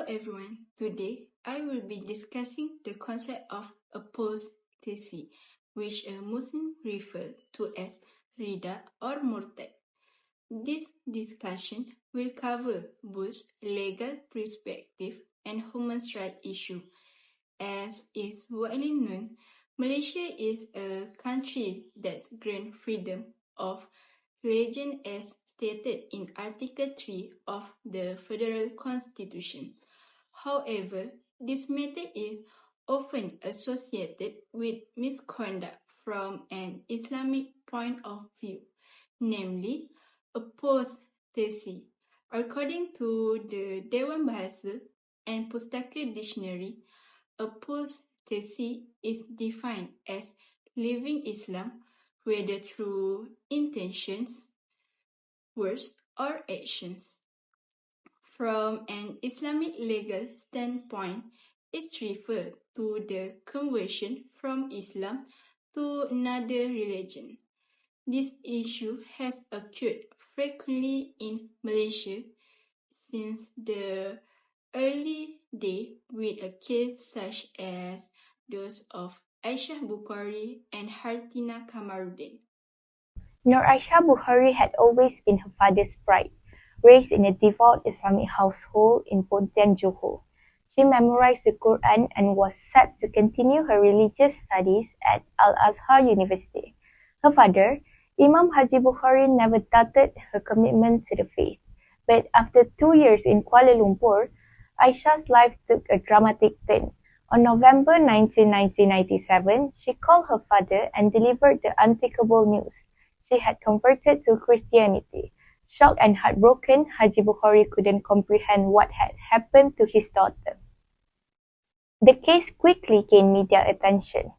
everyone, today I will be discussing the concept of apostasy, which a Muslim refer to as rida or murtad. This discussion will cover both legal perspective and human rights issue. As is widely known, Malaysia is a country that's grant freedom of religion as stated in Article 3 of the Federal Constitution. However, this matter is often associated with misconduct from an Islamic point of view, namely apostasy. According to the Dewan Bahasa and Pustaka Dictionary, apostasy is defined as leaving Islam, whether through intentions, words, or actions. From an Islamic legal standpoint, it refers to the conversion from Islam to another religion. This issue has occurred frequently in Malaysia since the early days, with a case such as those of Aisyah Bukhari and Hartina Kamarudin. Nur Aisyah Bukhari had always been her father's pride. Raised in a devout Islamic household in Pontian, Johor, she memorized the Quran and was set to continue her religious studies at Al-Azhar University. Her father, Imam Haji Bukhari, never doubted her commitment to the faith. But after 2 years in Kuala Lumpur, Aisha's life took a dramatic turn. On November 19, 1997, she called her father and delivered the unthinkable news. She had converted to Christianity. Shocked and heartbroken, Haji Bukhari couldn't comprehend what had happened to his daughter. The case quickly gained media attention.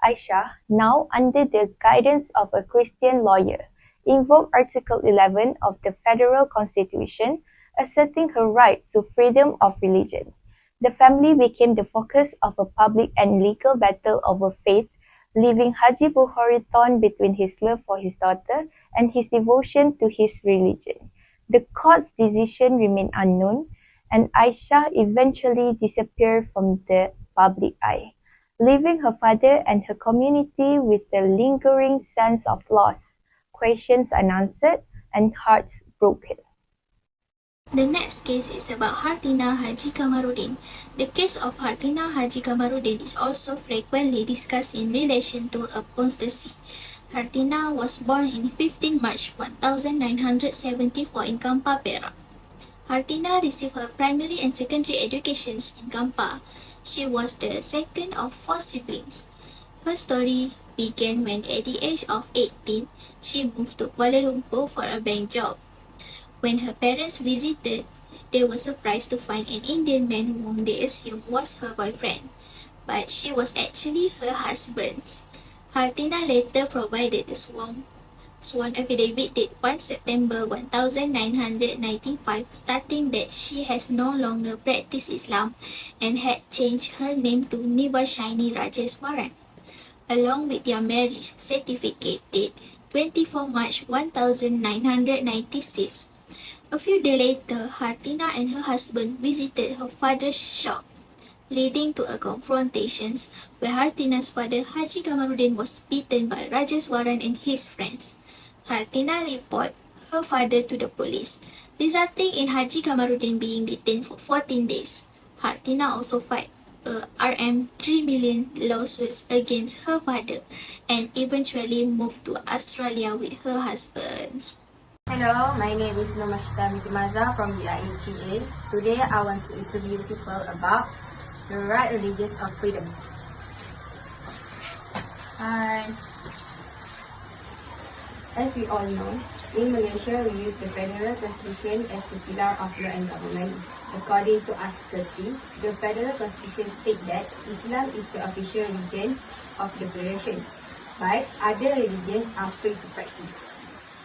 Aisha, now under the guidance of a Christian lawyer, invoked Article 11 of the Federal Constitution, asserting her right to freedom of religion. The family became the focus of a public and legal battle over faith, leaving Haji Bukhari torn between his love for his daughter and his devotion to his religion. The court's decision remained unknown, and Aisha eventually disappeared from the public eye, leaving her father and her community with a lingering sense of loss, questions unanswered, and hearts broken. The next case is about Hartina Haji Kamarudin. The case of Hartina Haji Kamarudin is also frequently discussed in relation to apostasy. Hartina was born in 15 March 1974 in Kampar, Perak. Hartina received her primary and secondary educations in Kampar. She was the second of 4 siblings. Her story began when at the age of 18, she moved to Kuala Lumpur for a bank job. When her parents visited, they were surprised to find an Indian man whom they assumed was her boyfriend, but she was actually her husband's. Hartina later provided a sworn affidavit dated 1 September 1995, stating that she has no longer practiced Islam and had changed her name to Nibashini Rajeswaran, along with their marriage certificate dated 24 March 1996. A few days later, Hartina and her husband visited her father's shop, leading to a confrontation where Hartina's father Haji Kamarudin was beaten by Rajeswaran and his friends. Hartina reported her father to the police, resulting in Haji Kamarudin being detained for 14 days. Hartina also filed a Rm3 million lawsuits against her father and eventually moved to Australia with her husband. Hello, my name is Nomashita Mitimaza from the IHEA. Today I want to interview people about the right religious of freedom. Hi. As we all know, in Malaysia we use the Federal Constitution as the pillar of law and government. According to Article 3, the Federal Constitution states that Islam is the official religion of the Federation, but other religions are free to practice.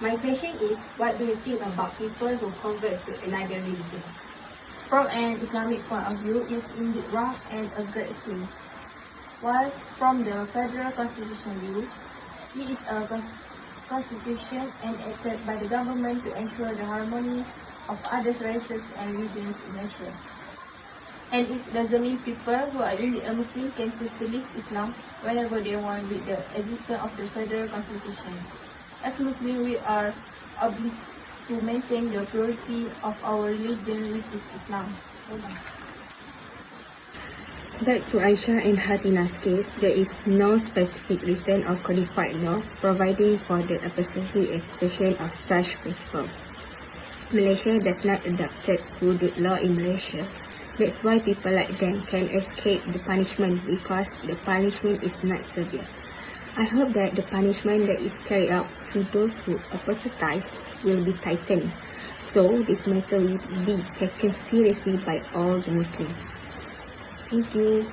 My question is, what do you think about people who convert to another religion? From an Islamic point of view, it's indeed wrong and a great sin. While from the Federal Constitution view, it is a constitution enacted by the government to ensure the harmony of other races and religions in Asia. And it doesn't mean people who are indeed a Muslim can choose to leave Islam whenever they want with the existence of the federal constitution. As Muslims, we are obliged to maintain the purity of our religion, which is Islam. Back to Aisha and Hatina's case, there is no specific written or codified law providing for the apostasy application of such principle. Malaysia does not adopt hudud law in Malaysia. That's why people like them can escape the punishment because the punishment is not severe. I hope that the punishment that is carried out to those who apostatize will be tightened, so this matter will be taken seriously by all the Muslims. Thank you.